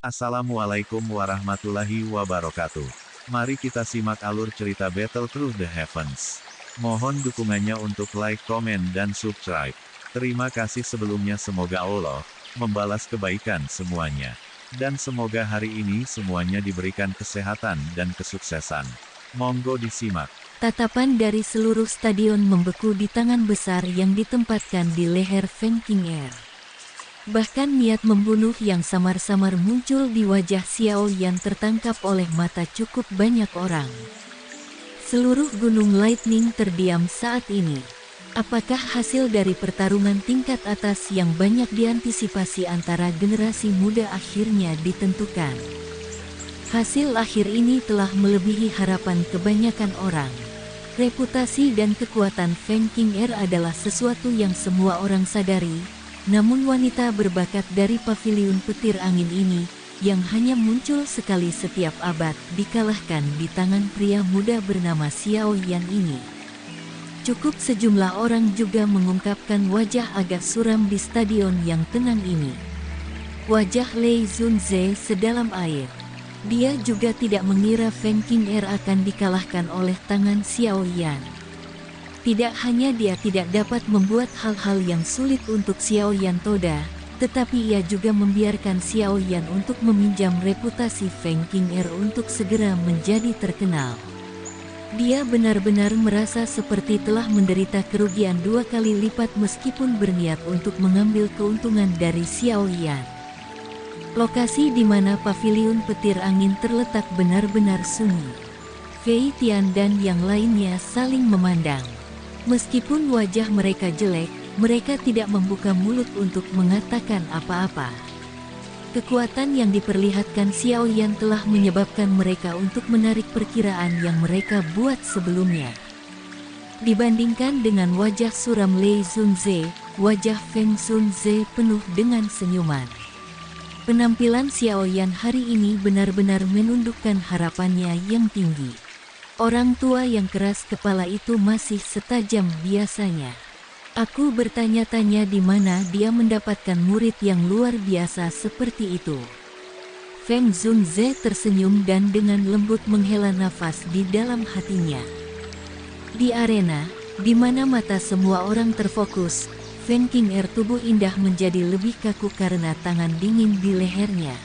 Assalamualaikum warahmatullahi wabarakatuh. Mari kita simak alur cerita Battle Through the Heavens. Mohon dukungannya untuk like, komen, dan subscribe. Terima kasih sebelumnya, semoga Allah membalas kebaikan semuanya. Dan semoga hari ini semuanya diberikan kesehatan dan kesuksesan. Monggo disimak. Tatapan dari seluruh stadion membeku di tangan besar yang ditempatkan di leher Feng Qing'er. Bahkan niat membunuh yang samar-samar muncul di wajah Xiao Yan tertangkap oleh mata cukup banyak orang. Seluruh gunung Lightning terdiam saat ini. Apakah hasil dari pertarungan tingkat atas yang banyak diantisipasi antara generasi muda akhirnya ditentukan? Hasil akhir ini telah melebihi harapan kebanyakan orang. Reputasi dan kekuatan Feng Qing'er adalah sesuatu yang semua orang sadari. Namun wanita berbakat dari paviliun petir angin ini, yang hanya muncul sekali setiap abad, dikalahkan di tangan pria muda bernama Xiao Yan ini. Cukup sejumlah orang juga mengungkapkan wajah agak suram di stadion yang tenang ini. Wajah Lei Zunze sedalam air. Dia juga tidak mengira Feng Qing'er akan dikalahkan oleh tangan Xiao Yan. Tidak hanya dia tidak dapat membuat hal-hal yang sulit untuk Xiao Yan Toda, tetapi ia juga membiarkan Xiao Yan untuk meminjam reputasi Feng Qing'er untuk segera menjadi terkenal. Dia benar-benar merasa seperti telah menderita kerugian 2 kali lipat meskipun berniat untuk mengambil keuntungan dari Xiao Yan. Lokasi di mana paviliun petir angin terletak benar-benar sunyi. Fei Tian dan yang lainnya saling memandang. Meskipun wajah mereka jelek, mereka tidak membuka mulut untuk mengatakan apa-apa. Kekuatan yang diperlihatkan Xiao Yan telah menyebabkan mereka untuk menarik perkiraan yang mereka buat sebelumnya. Dibandingkan dengan wajah suram Lei Zunze, wajah Feng Zunze penuh dengan senyuman. Penampilan Xiao Yan hari ini benar-benar menundukkan harapannya yang tinggi. Orang tua yang keras kepala itu masih setajam biasanya. Aku bertanya-tanya di mana dia mendapatkan murid yang luar biasa seperti itu. Feng Zunze tersenyum dan dengan lembut menghela nafas di dalam hatinya. Di arena, di mana mata semua orang terfokus, Feng Qing'er tubuh indah menjadi lebih kaku karena tangan dingin di lehernya.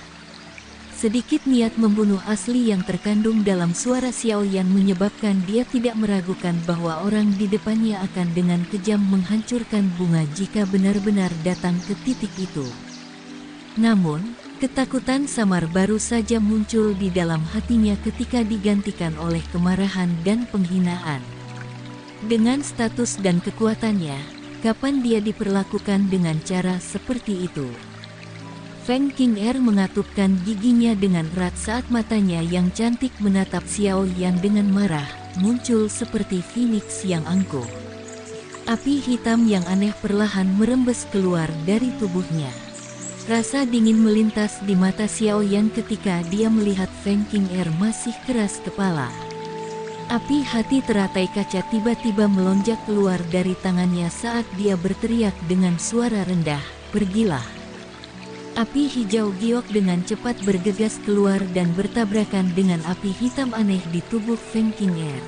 Sedikit niat membunuh asli yang terkandung dalam suara Xiao Yan menyebabkan dia tidak meragukan bahwa orang di depannya akan dengan kejam menghancurkan bunga jika benar-benar datang ke titik itu. Namun, ketakutan samar baru saja muncul di dalam hatinya ketika digantikan oleh kemarahan dan penghinaan. Dengan status dan kekuatannya, kapan dia diperlakukan dengan cara seperti itu? Feng Qing'er mengatupkan giginya dengan erat saat matanya yang cantik menatap Xiao Yan dengan marah, muncul seperti phoenix yang angkuh. Api hitam yang aneh perlahan merembes keluar dari tubuhnya. Rasa dingin melintas di mata Xiao Yan ketika dia melihat Feng Qing'er masih keras kepala. Api hati teratai kaca tiba-tiba melonjak keluar dari tangannya saat dia berteriak dengan suara rendah, "Pergilah!" Api hijau giok dengan cepat bergegas keluar dan bertabrakan dengan api hitam aneh di tubuh Feng Qing'er.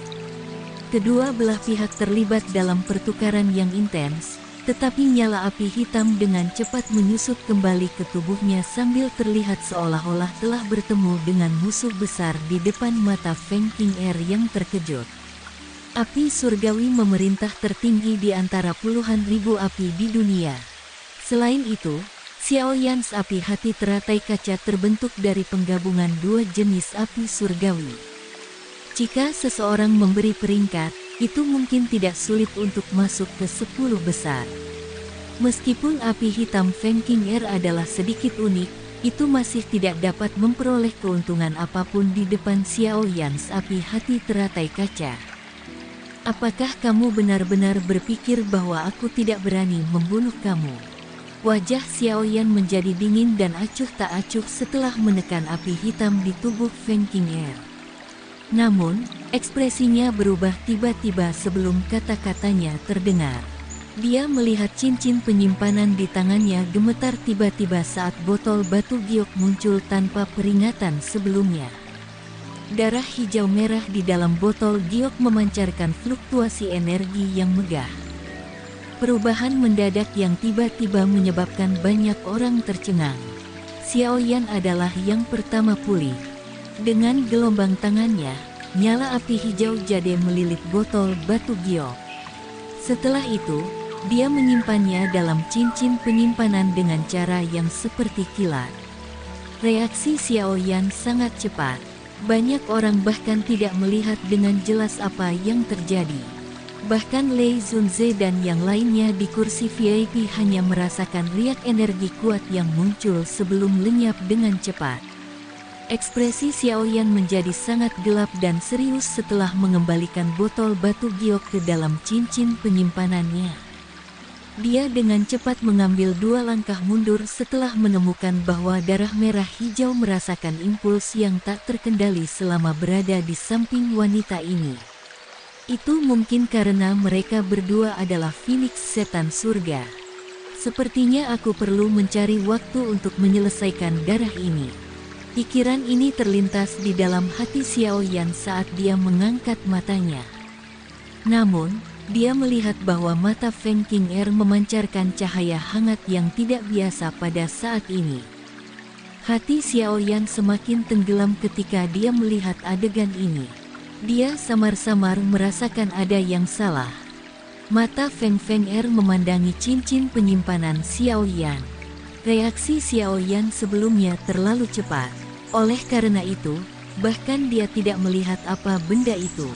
Kedua belah pihak terlibat dalam pertukaran yang intens, tetapi nyala api hitam dengan cepat menyusut kembali ke tubuhnya sambil terlihat seolah-olah telah bertemu dengan musuh besar di depan mata Feng Qing'er yang terkejut. Api surgawi memerintah tertinggi di antara puluhan ribu api di dunia. Selain itu, Xiao Yan's api hati teratai kaca terbentuk dari penggabungan dua jenis api surgawi. Jika seseorang memberi peringkat, itu mungkin tidak sulit untuk masuk ke 10 besar. Meskipun api hitam Feng Qing'er adalah sedikit unik, itu masih tidak dapat memperoleh keuntungan apapun di depan Xiao Yan's api hati teratai kaca. Apakah kamu benar-benar berpikir bahwa aku tidak berani membunuh kamu? Wajah Xiao Yan menjadi dingin dan acuh tak acuh setelah menekan api hitam di tubuh Feng Qing'er. Namun, ekspresinya berubah tiba-tiba sebelum kata-katanya terdengar. Dia melihat cincin penyimpanan di tangannya gemetar tiba-tiba saat botol batu giok muncul tanpa peringatan sebelumnya. Darah hijau merah di dalam botol giok memancarkan fluktuasi energi yang megah. Perubahan mendadak yang tiba-tiba menyebabkan banyak orang tercengang. Xiao Yan adalah yang pertama pulih. Dengan gelombang tangannya, nyala api hijau jade melilit botol batu giok. Setelah itu, dia menyimpannya dalam cincin penyimpanan dengan cara yang seperti kilat. Reaksi Xiao Yan sangat cepat. Banyak orang bahkan tidak melihat dengan jelas apa yang terjadi. Bahkan Lei Zunze dan yang lainnya di kursi VIP hanya merasakan riak energi kuat yang muncul sebelum lenyap dengan cepat. Ekspresi Xiao Yan menjadi sangat gelap dan serius setelah mengembalikan botol batu giok ke dalam cincin penyimpanannya. Dia dengan cepat mengambil 2 langkah mundur setelah menemukan bahwa darah merah hijau merasakan impuls yang tak terkendali selama berada di samping wanita ini. Itu mungkin karena mereka berdua adalah Phoenix Setan Surga. Sepertinya aku perlu mencari waktu untuk menyelesaikan darah ini. Pikiran ini terlintas di dalam hati Xiao Yan saat dia mengangkat matanya. Namun, dia melihat bahwa mata Feng Qing'er memancarkan cahaya hangat yang tidak biasa pada saat ini. Hati Xiao Yan semakin tenggelam ketika dia melihat adegan ini. Dia samar-samar merasakan ada yang salah. Mata Feng Qing'er memandangi cincin penyimpanan Xiao Yan. Reaksi Xiao Yan sebelumnya terlalu cepat. Oleh karena itu, bahkan dia tidak melihat apa benda itu.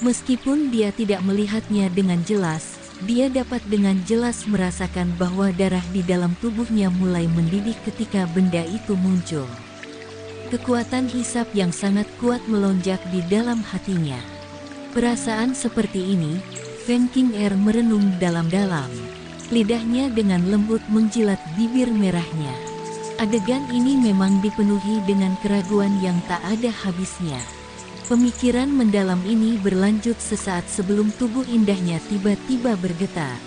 Meskipun dia tidak melihatnya dengan jelas, dia dapat dengan jelas merasakan bahwa darah di dalam tubuhnya mulai mendidih ketika benda itu muncul. Kekuatan hisap yang sangat kuat melonjak di dalam hatinya. Perasaan seperti ini, Feng Qing'er merenung dalam-dalam. Lidahnya dengan lembut menjilat bibir merahnya. Adegan ini memang dipenuhi dengan keraguan yang tak ada habisnya. Pemikiran mendalam ini berlanjut sesaat sebelum tubuh indahnya tiba-tiba bergetar.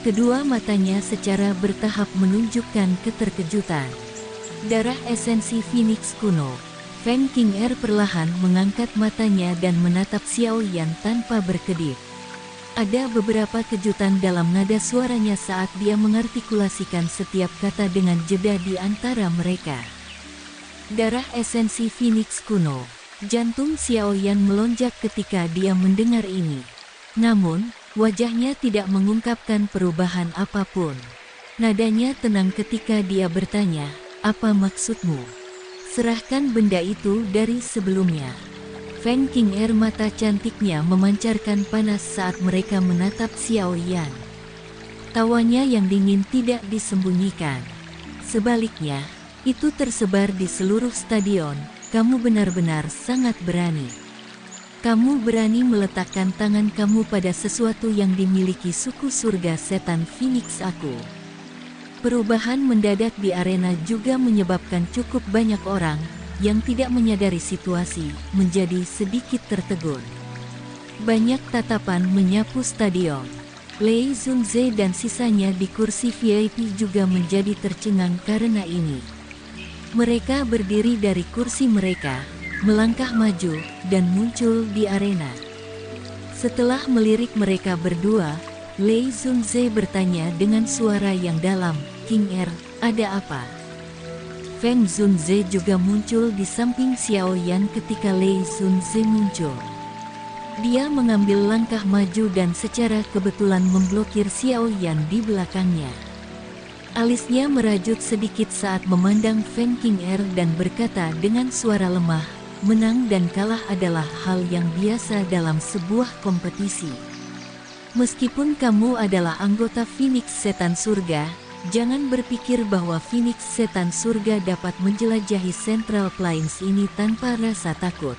Kedua matanya secara bertahap menunjukkan keterkejutan. Darah esensi Phoenix kuno. Feng Qing'er perlahan mengangkat matanya dan menatap Xiao Yan tanpa berkedip. Ada beberapa kejutan dalam nada suaranya saat dia mengartikulasikan setiap kata dengan jeda di antara mereka. Darah esensi Phoenix kuno. Jantung Xiao Yan melonjak ketika dia mendengar ini. Namun, wajahnya tidak mengungkapkan perubahan apapun. Nadanya tenang ketika dia bertanya, "Apa maksudmu? Serahkan benda itu dari sebelumnya." Feng Qing'er mata cantiknya memancarkan panas saat mereka menatap Xiao Yan. Tawanya yang dingin tidak disembunyikan. Sebaliknya, itu tersebar di seluruh stadion. Kamu benar-benar sangat berani. Kamu berani meletakkan tangan kamu pada sesuatu yang dimiliki suku surga setan Phoenix aku. Perubahan mendadak di arena juga menyebabkan cukup banyak orang yang tidak menyadari situasi menjadi sedikit tertegun. Banyak tatapan menyapu stadion. Lei Zunze dan sisanya di kursi VIP juga menjadi tercengang karena ini. Mereka berdiri dari kursi mereka, melangkah maju, dan muncul di arena. Setelah melirik mereka berdua, Lei Zunze bertanya dengan suara yang dalam, "Qing'er, ada apa?" Feng Zunze juga muncul di samping Xiao Yan ketika Lei Zunze muncul. Dia mengambil langkah maju dan secara kebetulan memblokir Xiao Yan di belakangnya. Alisnya merajut sedikit saat memandang Feng Qing'er dan berkata dengan suara lemah, "Menang dan kalah adalah hal yang biasa dalam sebuah kompetisi. Meskipun kamu adalah anggota Phoenix Setan Surga, jangan berpikir bahwa Phoenix Setan Surga dapat menjelajahi Central Plains ini tanpa rasa takut."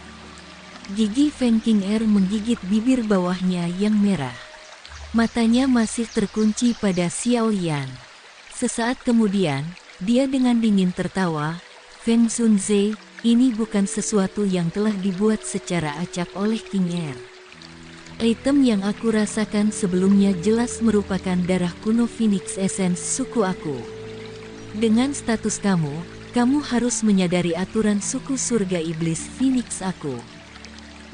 Gigi Feng Qing'er menggigit bibir bawahnya yang merah. Matanya masih terkunci pada Xiao Yan. Sesaat kemudian, dia dengan dingin tertawa, "Feng Zunze, ini bukan sesuatu yang telah dibuat secara acak oleh Qing'er. Item yang aku rasakan sebelumnya jelas merupakan darah kuno Phoenix Essence suku aku. Dengan status kamu harus menyadari aturan suku surga iblis Phoenix aku.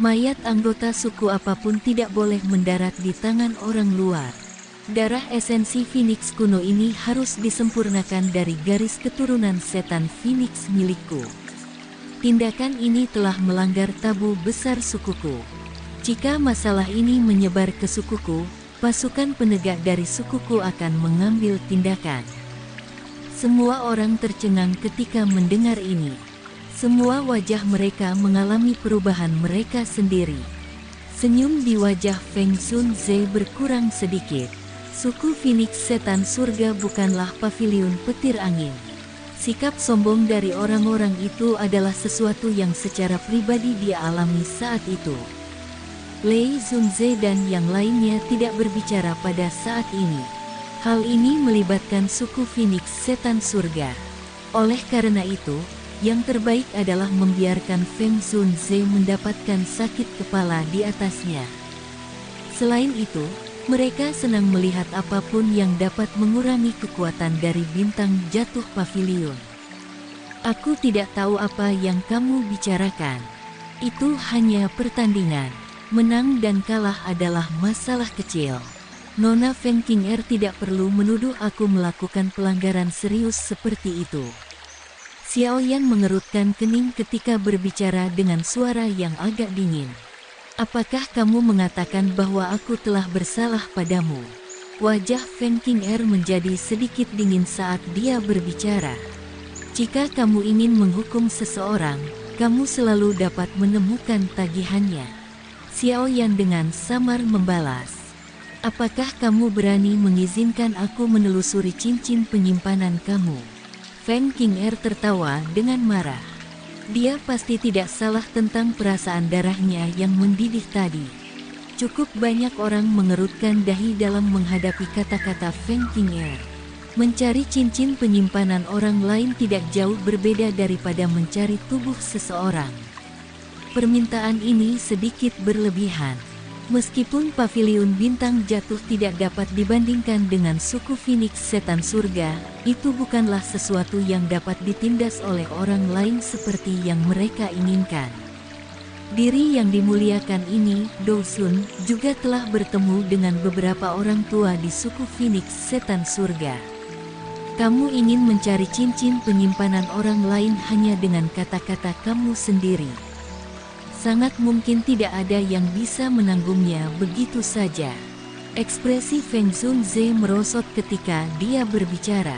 Mayat anggota suku apapun tidak boleh mendarat di tangan orang luar. Darah esensi Phoenix kuno ini harus disempurnakan dari garis keturunan setan Phoenix milikku. Tindakan ini telah melanggar tabu besar sukuku. Jika masalah ini menyebar ke sukuku, pasukan penegak dari sukuku akan mengambil tindakan. Semua orang tercengang ketika mendengar ini. Semua wajah mereka mengalami perubahan mereka sendiri. Senyum di wajah Feng Zunze berkurang sedikit. Suku Phoenix setan surga bukanlah paviliun petir angin. Sikap sombong dari orang-orang itu adalah sesuatu yang secara pribadi dia alami saat itu. Lei Zunze dan yang lainnya tidak berbicara pada saat ini. Hal ini melibatkan suku Phoenix setan surga. Oleh karena itu, yang terbaik adalah membiarkan Feng Zunze mendapatkan sakit kepala di atasnya. Selain itu, mereka senang melihat apapun yang dapat mengurangi kekuatan dari bintang jatuh pavilion. Aku tidak tahu apa yang kamu bicarakan. Itu hanya pertandingan. Menang dan kalah adalah masalah kecil. Nona Feng Qing'er tidak perlu menuduh aku melakukan pelanggaran serius seperti itu. Xiaoyan mengerutkan kening ketika berbicara dengan suara yang agak dingin. Apakah kamu mengatakan bahwa aku telah bersalah padamu? Wajah Feng Qing'er menjadi sedikit dingin saat dia berbicara. Jika kamu ingin menghukum seseorang, kamu selalu dapat menemukan tagihannya. Xiaoyan dengan samar membalas. Apakah kamu berani mengizinkan aku menelusuri cincin penyimpanan kamu? Feng Qing'er tertawa dengan marah. Dia pasti tidak salah tentang perasaan darahnya yang mendidih tadi. Cukup banyak orang mengerutkan dahi dalam menghadapi kata-kata Feng Qing'er. Mencari cincin penyimpanan orang lain tidak jauh berbeda daripada mencari tubuh seseorang. Permintaan ini sedikit berlebihan. Meskipun paviliun bintang jatuh tidak dapat dibandingkan dengan suku Phoenix setan surga, itu bukanlah sesuatu yang dapat ditindas oleh orang lain seperti yang mereka inginkan. Diri yang dimuliakan ini, Dosun, juga telah bertemu dengan beberapa orang tua di suku Phoenix setan surga. Kamu ingin mencari cincin penyimpanan orang lain hanya dengan kata-kata kamu sendiri. Sangat mungkin tidak ada yang bisa menanggungnya begitu saja. Ekspresi Feng Zunze merosot ketika dia berbicara.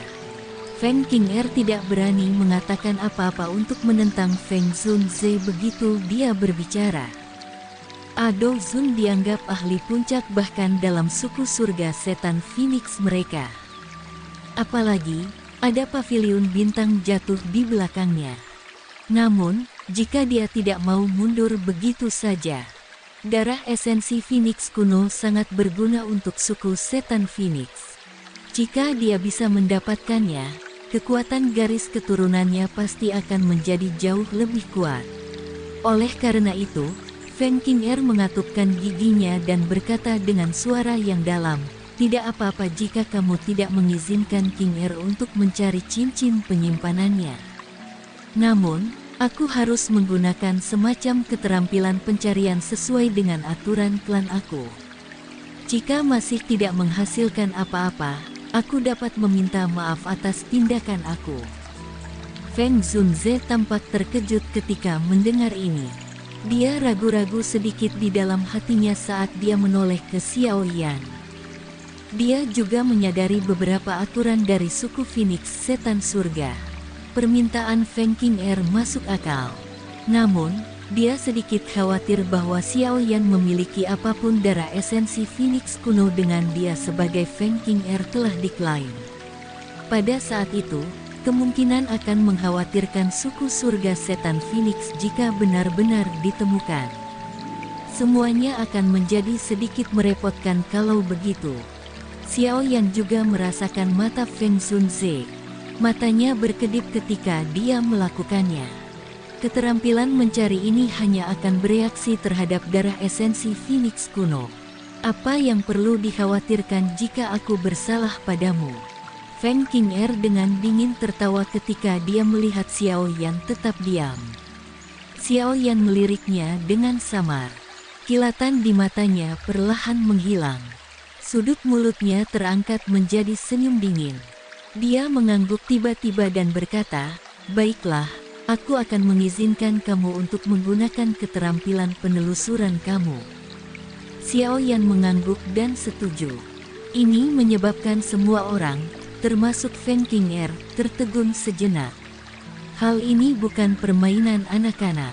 Feng Qing'er tidak berani mengatakan apa-apa untuk menentang Feng Zunze begitu dia berbicara. Ado Zun dianggap ahli puncak bahkan dalam suku surga setan Phoenix mereka. Apalagi, ada paviliun bintang jatuh di belakangnya. Namun, jika dia tidak mau mundur begitu saja, darah esensi Phoenix kuno sangat berguna untuk suku setan Phoenix. Jika dia bisa mendapatkannya, kekuatan garis keturunannya pasti akan menjadi jauh lebih kuat. Oleh karena itu, Feng Qing'er mengatupkan giginya dan berkata dengan suara yang dalam, "Tidak apa-apa jika kamu tidak mengizinkan Qing'er untuk mencari cincin penyimpanannya. Namun, aku harus menggunakan semacam keterampilan pencarian sesuai dengan aturan klan aku. Jika masih tidak menghasilkan apa-apa, aku dapat meminta maaf atas tindakan aku." Feng Zunze tampak terkejut ketika mendengar ini. Dia ragu-ragu sedikit di dalam hatinya saat dia menoleh ke Xiaoyan. Dia juga menyadari beberapa aturan dari suku Phoenix setan surga. Permintaan Feng Qing'er masuk akal. Namun, dia sedikit khawatir bahwa Xiaoyan memiliki apapun darah esensi Phoenix kuno dengan dia sebagai Feng Qing'er telah diklaim. Pada saat itu, kemungkinan akan mengkhawatirkan suku surga setan Phoenix jika benar-benar ditemukan. Semuanya akan menjadi sedikit merepotkan kalau begitu. Xiaoyan juga merasakan mata Feng Zunze. Matanya berkedip ketika dia melakukannya. Keterampilan mencari ini hanya akan bereaksi terhadap darah esensi Phoenix kuno. Apa yang perlu dikhawatirkan jika aku bersalah padamu? Feng Qing'er dengan dingin tertawa ketika dia melihat Xiao Yan tetap diam. Xiao Yan meliriknya dengan samar. Kilatan di matanya perlahan menghilang. Sudut mulutnya terangkat menjadi senyum dingin. Dia mengangguk tiba-tiba dan berkata, "Baiklah, aku akan mengizinkan kamu untuk menggunakan keterampilan penelusuran kamu." Xiao Yan mengangguk dan setuju. Ini menyebabkan semua orang, termasuk Feng Qing'er, tertegun sejenak. Hal ini bukan permainan anak-anak.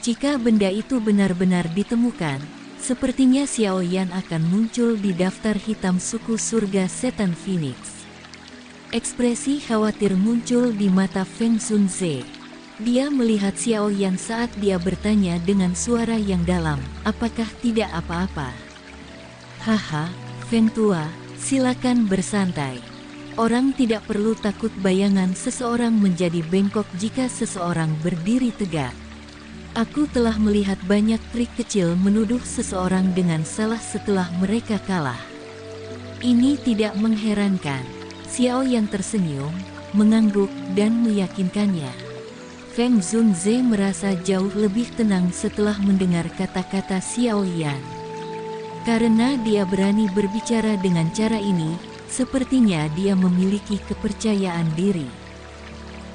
Jika benda itu benar-benar ditemukan, sepertinya Xiao Yan akan muncul di daftar hitam suku surga setan Phoenix. Ekspresi khawatir muncul di mata Feng Zunze. Dia melihat Xiao Yan saat dia bertanya dengan suara yang dalam, "Apakah tidak apa-apa?" "Haha, Feng Tua, silakan bersantai. Orang tidak perlu takut bayangan seseorang menjadi bengkok jika seseorang berdiri tegak. Aku telah melihat banyak trik kecil menuduh seseorang dengan salah setelah mereka kalah. Ini tidak mengherankan." Xiao Yan tersenyum, mengangguk, dan meyakinkannya. Feng Zunze merasa jauh lebih tenang setelah mendengar kata-kata Xiao Yan. Karena dia berani berbicara dengan cara ini, sepertinya dia memiliki kepercayaan diri.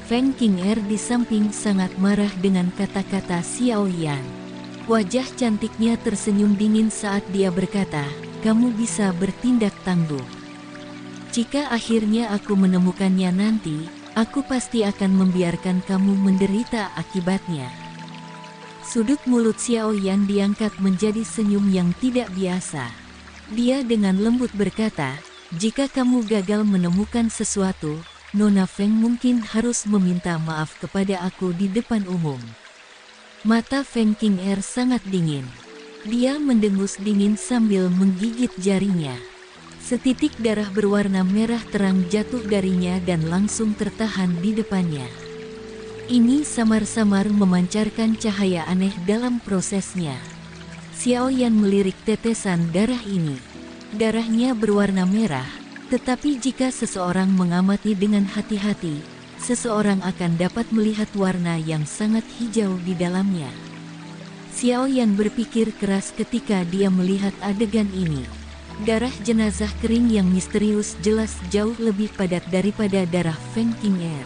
Feng Qing'er di samping sangat marah dengan kata-kata Xiao Yan. Wajah cantiknya tersenyum dingin saat dia berkata, "Kamu bisa bertindak tangguh. Jika akhirnya aku menemukannya nanti, aku pasti akan membiarkan kamu menderita akibatnya." Sudut mulut Xiao Yan diangkat menjadi senyum yang tidak biasa. Dia dengan lembut berkata, "Jika kamu gagal menemukan sesuatu, Nona Feng mungkin harus meminta maaf kepada aku di depan umum." Mata Feng Qing'er sangat dingin. Dia mendengus dingin sambil menggigit jarinya. Setitik darah berwarna merah terang jatuh darinya dan langsung tertahan di depannya. Ini samar-samar memancarkan cahaya aneh dalam prosesnya. Xiao Yan melirik tetesan darah ini. Darahnya berwarna merah, tetapi jika seseorang mengamati dengan hati-hati, seseorang akan dapat melihat warna yang sangat hijau di dalamnya. Xiao Yan berpikir keras ketika dia melihat adegan ini. Darah jenazah kering yang misterius jelas jauh lebih padat daripada darah Feng Qing'er.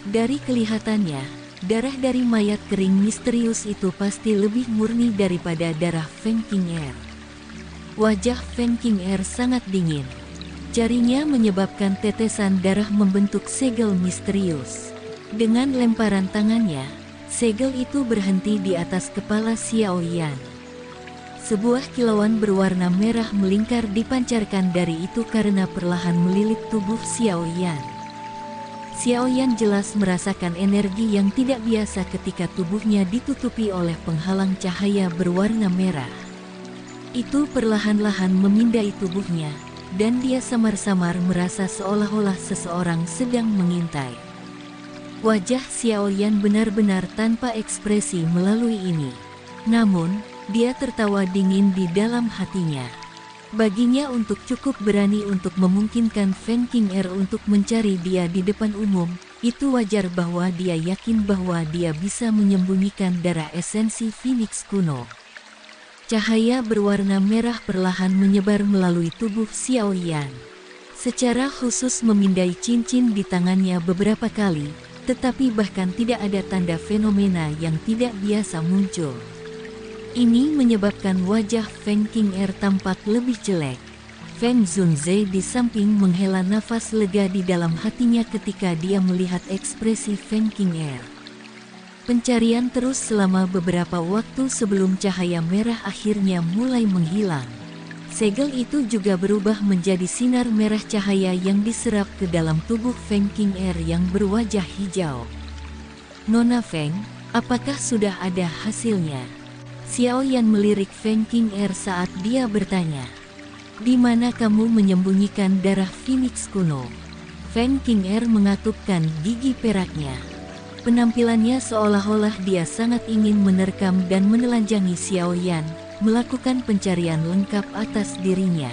Dari kelihatannya, darah dari mayat kering misterius itu pasti lebih murni daripada darah Feng Qing'er. Wajah Feng Qing'er sangat dingin. Jarinya menyebabkan tetesan darah membentuk segel misterius. Dengan lemparan tangannya, segel itu berhenti di atas kepala Xiao Yan. Sebuah kilauan berwarna merah melingkar dipancarkan dari itu karena perlahan melilit tubuh Xiao Yan. Xiao Yan jelas merasakan energi yang tidak biasa ketika tubuhnya ditutupi oleh penghalang cahaya berwarna merah. Itu perlahan-lahan memindai tubuhnya, dan dia samar-samar merasa seolah-olah seseorang sedang mengintai. Wajah Xiao Yan benar-benar tanpa ekspresi melalui ini. Namun, dia tertawa dingin di dalam hatinya. Baginya untuk cukup berani untuk memungkinkan Feng Qing'er untuk mencari dia di depan umum, itu wajar bahwa dia yakin bahwa dia bisa menyembunyikan darah esensi Phoenix kuno. Cahaya berwarna merah perlahan menyebar melalui tubuh Xiao Yan. Secara khusus memindai cincin di tangannya beberapa kali, tetapi bahkan tidak ada tanda fenomena yang tidak biasa muncul. Ini menyebabkan wajah Feng Qing'er tampak lebih jelek. Feng Zunze di samping menghela nafas lega di dalam hatinya ketika dia melihat ekspresi Feng Qing'er. Pencarian terus selama beberapa waktu sebelum cahaya merah akhirnya mulai menghilang. Segel itu juga berubah menjadi sinar merah cahaya yang diserap ke dalam tubuh Feng Qing'er yang berwajah hijau. "Nona Feng, apakah sudah ada hasilnya?" Xiao Yan melirik Feng Qing'er saat dia bertanya. "Di mana kamu menyembunyikan darah Phoenix kuno?" Feng Qing'er mengatupkan gigi peraknya. Penampilannya seolah-olah dia sangat ingin menerkam dan menelanjangi Xiao Yan, melakukan pencarian lengkap atas dirinya.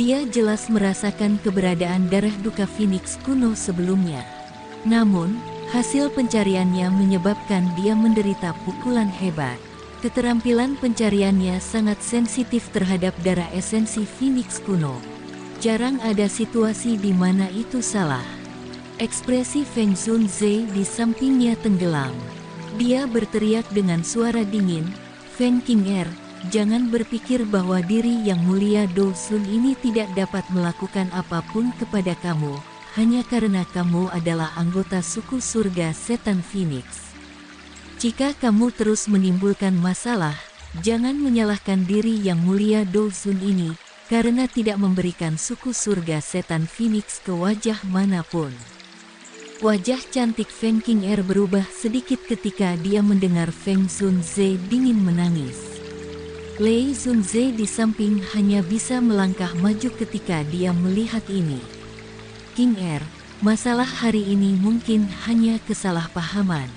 Dia jelas merasakan keberadaan darah duka Phoenix kuno sebelumnya. Namun, hasil pencariannya menyebabkan dia menderita pukulan hebat. Keterampilan pencariannya sangat sensitif terhadap darah esensi Phoenix kuno. Jarang ada situasi di mana itu salah. Ekspresi Feng Zunze di sampingnya tenggelam. Dia berteriak dengan suara dingin, "Feng Qing'er, jangan berpikir bahwa diri yang mulia Do Sun ini tidak dapat melakukan apapun kepada kamu, hanya karena kamu adalah anggota suku surga setan Phoenix. Jika kamu terus menimbulkan masalah, jangan menyalahkan diri yang mulia Do Sun ini, karena tidak memberikan suku surga setan Phoenix ke wajah manapun." Wajah cantik Feng Qing'er berubah sedikit ketika dia mendengar Feng Zunze dingin menangis. Lei Zunze di samping hanya bisa melangkah maju ketika dia melihat ini. "Qing'er, masalah hari ini mungkin hanya kesalahpahaman."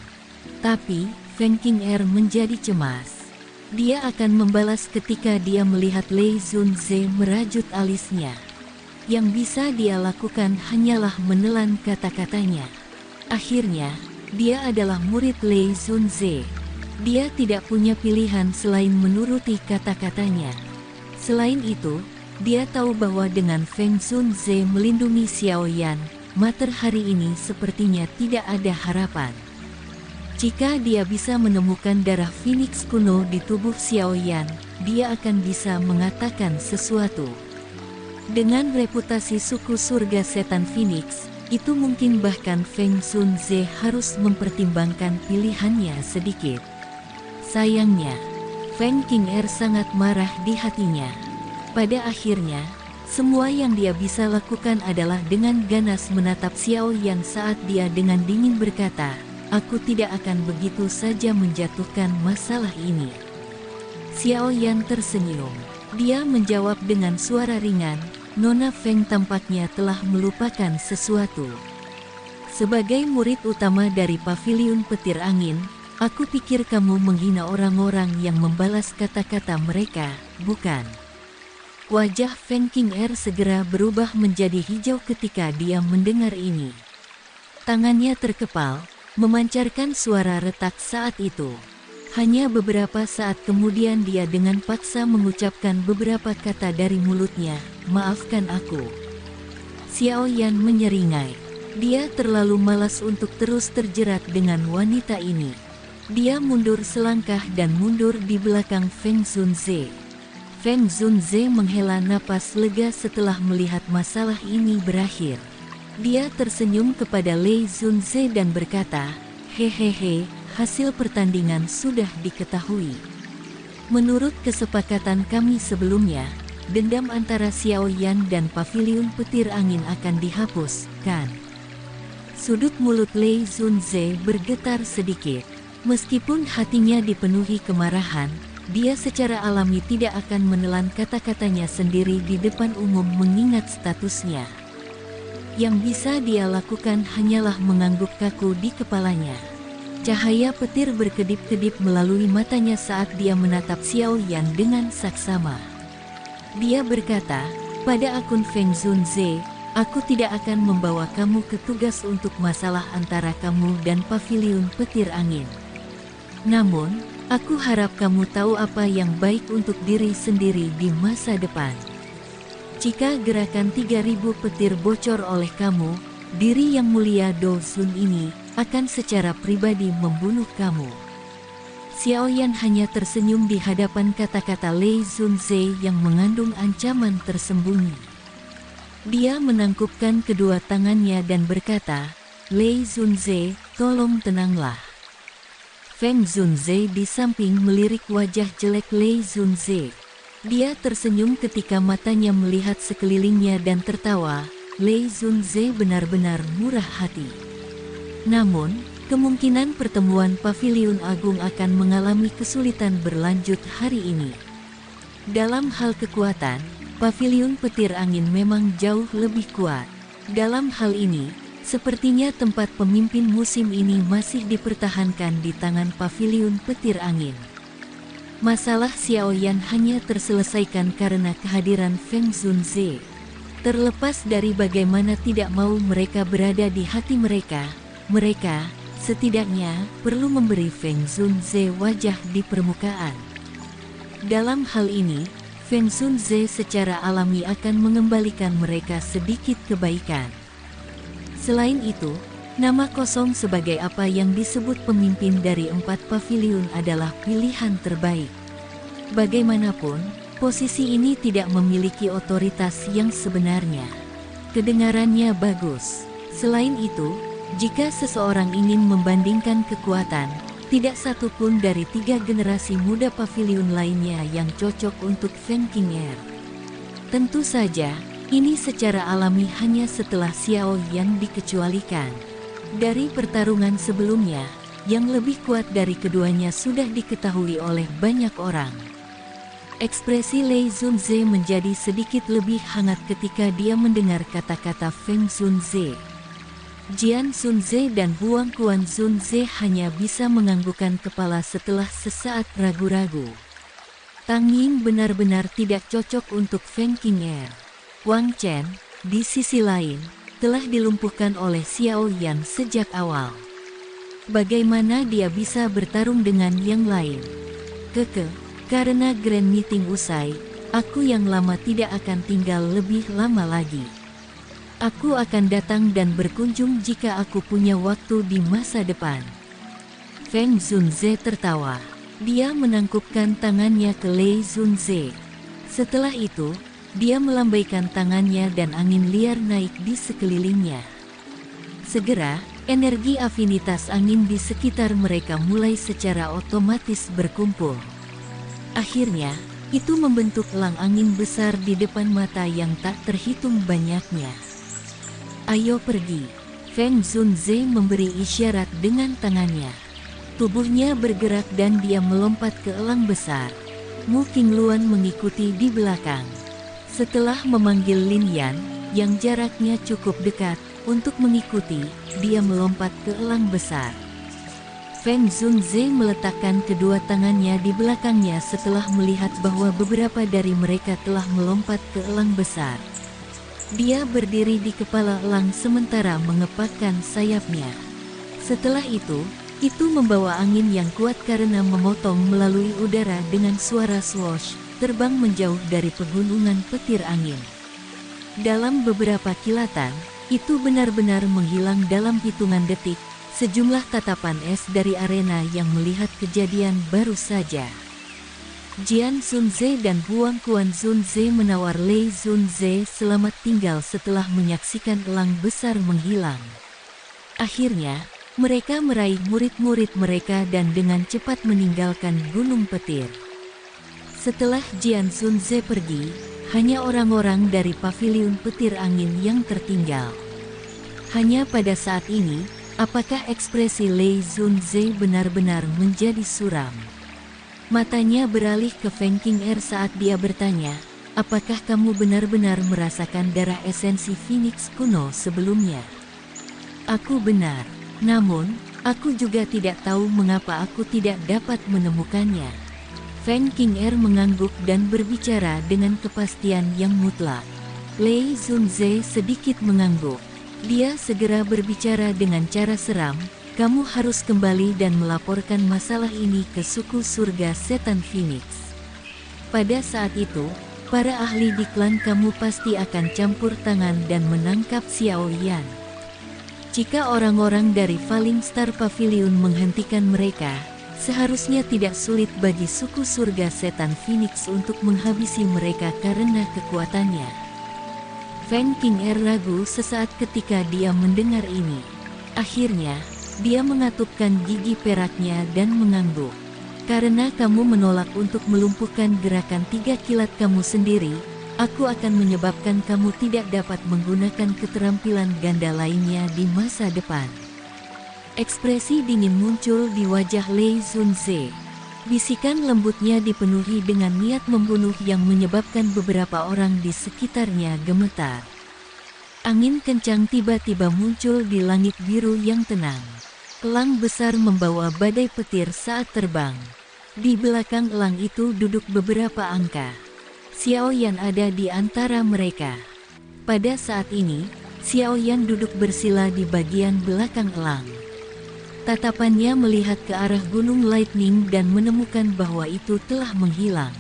Tapi, Feng Qing'er menjadi cemas. Dia akan membalas ketika dia melihat Lei Zunze merajut alisnya. Yang bisa dia lakukan hanyalah menelan kata-katanya. Akhirnya, dia adalah murid Lei Zunze. Dia tidak punya pilihan selain menuruti kata-katanya. Selain itu, dia tahu bahwa dengan Feng Zunze melindungi Xiao Yan, mater hari ini sepertinya tidak ada harapan. Jika dia bisa menemukan darah Phoenix kuno di tubuh Xiao Yan, dia akan bisa mengatakan sesuatu. Dengan reputasi suku surga setan Phoenix, itu mungkin bahkan Feng Zunze harus mempertimbangkan pilihannya sedikit. Sayangnya, Feng Qing'er sangat marah di hatinya. Pada akhirnya, semua yang dia bisa lakukan adalah dengan ganas menatap Xiao Yan saat dia dengan dingin berkata, "Aku tidak akan begitu saja menjatuhkan masalah ini." Xiao Yan tersenyum. Dia menjawab dengan suara ringan, "Nona Feng tampaknya telah melupakan sesuatu. Sebagai murid utama dari Paviliun Petir Angin, aku pikir kamu menghina orang-orang yang membalas kata-kata mereka, bukan?" Wajah Feng Qing'er segera berubah menjadi hijau ketika dia mendengar ini. Tangannya terkepal, memancarkan suara retak saat itu. Hanya beberapa saat kemudian dia dengan paksa mengucapkan beberapa kata dari mulutnya, "Maafkan aku." Xiao Yan menyeringai. Dia terlalu malas untuk terus terjerat dengan wanita ini. Dia mundur selangkah dan mundur di belakang Feng Zunze. Feng Zunze menghela napas lega setelah melihat masalah ini berakhir. Dia tersenyum kepada Lei Zunze dan berkata, "Hehehe, hasil pertandingan sudah diketahui. Menurut kesepakatan kami sebelumnya, dendam antara Xiao Yan dan Paviliun Petir Angin akan dihapus, kan?" Sudut mulut Lei Zunze bergetar sedikit. Meskipun hatinya dipenuhi kemarahan, dia secara alami tidak akan menelan kata-katanya sendiri di depan umum mengingat statusnya. Yang bisa dia lakukan hanyalah mengangguk kaku di kepalanya. Cahaya petir berkedip-kedip melalui matanya saat dia menatap Xiao Yan dengan saksama. Dia berkata, "Pada akun Feng Zunze, aku tidak akan membawa kamu ke tugas untuk masalah antara kamu dan Paviliun Petir Angin. Namun, aku harap kamu tahu apa yang baik untuk diri sendiri di masa depan. Jika gerakan 3000 petir bocor oleh kamu, diri yang mulia Do Sun ini akan secara pribadi membunuh kamu." Xiao Yan hanya tersenyum di hadapan kata-kata Lei Zunze yang mengandung ancaman tersembunyi. Dia menangkupkan kedua tangannya dan berkata, "Lei Zunze, tolong tenanglah." Feng Zunze di samping melirik wajah jelek Lei Zunze. Dia tersenyum ketika matanya melihat sekelilingnya dan tertawa. Lei Zunze benar-benar murah hati. Namun, kemungkinan pertemuan Paviliun Agung akan mengalami kesulitan berlanjut hari ini. Dalam hal kekuatan, Paviliun Petir Angin memang jauh lebih kuat. Dalam hal ini, Sepertinya tempat pemimpin musim ini masih dipertahankan di tangan paviliun petir angin. Masalah Xiao Yan hanya terselesaikan karena kehadiran Feng Zunze. Terlepas dari bagaimana tidak mau mereka berada di hati mereka, setidaknya perlu memberi Feng Zunze wajah di permukaan. Dalam hal ini, Feng Zunze secara alami akan mengembalikan mereka sedikit kebaikan. Selain itu, nama kosong sebagai apa yang disebut pemimpin dari 4 paviliun adalah pilihan terbaik. Bagaimanapun, posisi ini tidak memiliki otoritas yang sebenarnya. Kedengarannya bagus. Selain itu, jika seseorang ingin membandingkan kekuatan, tidak satu pun dari 3 generasi muda paviliun lainnya yang cocok untuk Feng Qing'er. Tentu saja, ini secara alami hanya setelah Xiao Yan dikecualikan. Dari pertarungan sebelumnya, yang lebih kuat dari keduanya sudah diketahui oleh banyak orang. Ekspresi Lei Zunze menjadi sedikit lebih hangat ketika dia mendengar kata-kata Feng Zunze. Jian Zunze dan Huang Quan Zunze hanya bisa menganggukkan kepala setelah sesaat ragu-ragu. Tang Ying benar-benar tidak cocok untuk Feng Qing'er. Wang Chen, di sisi lain, telah dilumpuhkan oleh Xiao Yan sejak awal. Bagaimana dia bisa bertarung dengan yang lain? Karena Grand Meeting usai, aku yang lama tidak akan tinggal lebih lama lagi. Aku akan datang dan berkunjung jika aku punya waktu di masa depan. Feng Zunze tertawa. Dia menangkupkan tangannya ke Lei Zunze. Setelah itu, dia melambaikan tangannya dan angin liar naik di sekelilingnya. Segera, energi afinitas angin di sekitar mereka mulai secara otomatis berkumpul. Akhirnya, itu membentuk elang angin besar di depan mata yang tak terhitung banyaknya. Ayo pergi. Feng Zunze memberi isyarat dengan tangannya. Tubuhnya bergerak dan dia melompat ke elang besar. Mu Qingluan mengikuti di belakang. Setelah memanggil Lin Yan, yang jaraknya cukup dekat, untuk mengikuti, dia melompat ke elang besar. Feng Zunze meletakkan kedua tangannya di belakangnya setelah melihat bahwa beberapa dari mereka telah melompat ke elang besar. Dia berdiri di kepala elang sementara mengepakkan sayapnya. Setelah itu membawa angin yang kuat karena memotong melalui udara dengan suara swoosh. Terbang menjauh dari pegunungan petir angin. Dalam beberapa kilatan, itu benar-benar menghilang dalam hitungan detik. Sejumlah tatapan es dari arena yang melihat kejadian baru saja. Jian Zunze dan Huang Quan Zunze menawar Lei Zunze selamat tinggal setelah menyaksikan elang besar menghilang. Akhirnya, mereka meraih murid-murid mereka dan dengan cepat meninggalkan gunung petir. Setelah Jian Zunze pergi, hanya orang-orang dari paviliun petir angin yang tertinggal. Hanya pada saat ini, apakah ekspresi Lei Zunze benar-benar menjadi suram? Matanya beralih ke Feng Qing'er saat dia bertanya, apakah kamu benar-benar merasakan darah esensi Phoenix kuno sebelumnya? Aku benar, namun, aku juga tidak tahu mengapa aku tidak dapat menemukannya. Feng Qing'er mengangguk dan berbicara dengan kepastian yang mutlak. Lei Zunze sedikit mengangguk. Dia segera berbicara dengan cara seram, kamu harus kembali dan melaporkan masalah ini ke suku surga setan Phoenix. Pada saat itu, para ahli di klan kamu pasti akan campur tangan dan menangkap Xiao Yan. Jika orang-orang dari Falling Star Pavilion menghentikan mereka, seharusnya tidak sulit bagi suku surga setan Phoenix untuk menghabisi mereka karena kekuatannya. Feng Qing'er ragu sesaat ketika dia mendengar ini. Akhirnya, dia mengatupkan gigi peraknya dan mengangguk. Karena kamu menolak untuk melumpuhkan gerakan 3 kilat kamu sendiri, aku akan menyebabkan kamu tidak dapat menggunakan keterampilan ganda lainnya di masa depan. Ekspresi dingin muncul di wajah Lei Zunze. Bisikan lembutnya dipenuhi dengan niat membunuh yang menyebabkan beberapa orang di sekitarnya gemetar. Angin kencang tiba-tiba muncul di langit biru yang tenang. Elang besar membawa badai petir saat terbang. Di belakang elang itu duduk beberapa angka. Xiao Yan ada di antara mereka. Pada saat ini, Xiao Yan duduk bersila di bagian belakang elang. Tatapannya melihat ke arah Gunung Lightning dan menemukan bahwa itu telah menghilang.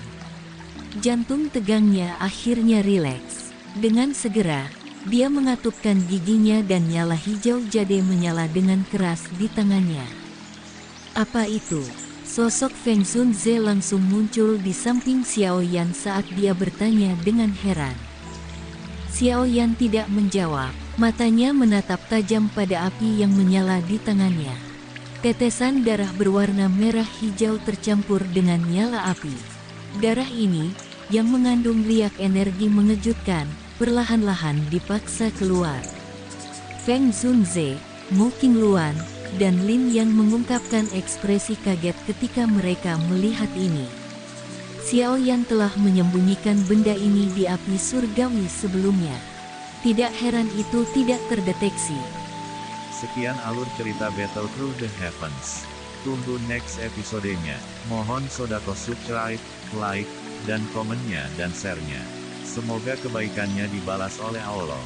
Jantung tegangnya akhirnya rileks. Dengan segera, dia mengatupkan giginya dan nyala hijau jade menyala dengan keras di tangannya. Apa itu? Sosok Feng Zunze langsung muncul di samping Xiao Yan saat dia bertanya dengan heran. Xiao Yan tidak menjawab, matanya menatap tajam pada api yang menyala di tangannya. Tetesan darah berwarna merah hijau tercampur dengan nyala api. Darah ini, yang mengandung riak energi mengejutkan, perlahan-lahan dipaksa keluar. Feng Zunze, Mu Qingluan, dan Lin Yan mengungkapkan ekspresi kaget ketika mereka melihat ini. Xiao Yan telah menyembunyikan benda ini di api surgawi sebelumnya. Tidak heran itu tidak terdeteksi. Sekian alur cerita Battle Through the Heavens. Tunggu next episodenya. Mohon sodako subscribe, like, dan komennya dan share-nya. Semoga kebaikannya dibalas oleh Allah.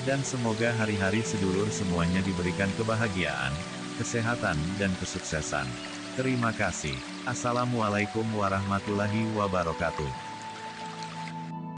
Dan semoga hari-hari sedulur semuanya diberikan kebahagiaan, kesehatan, dan kesuksesan. Terima kasih. Assalamualaikum warahmatullahi wabarakatuh.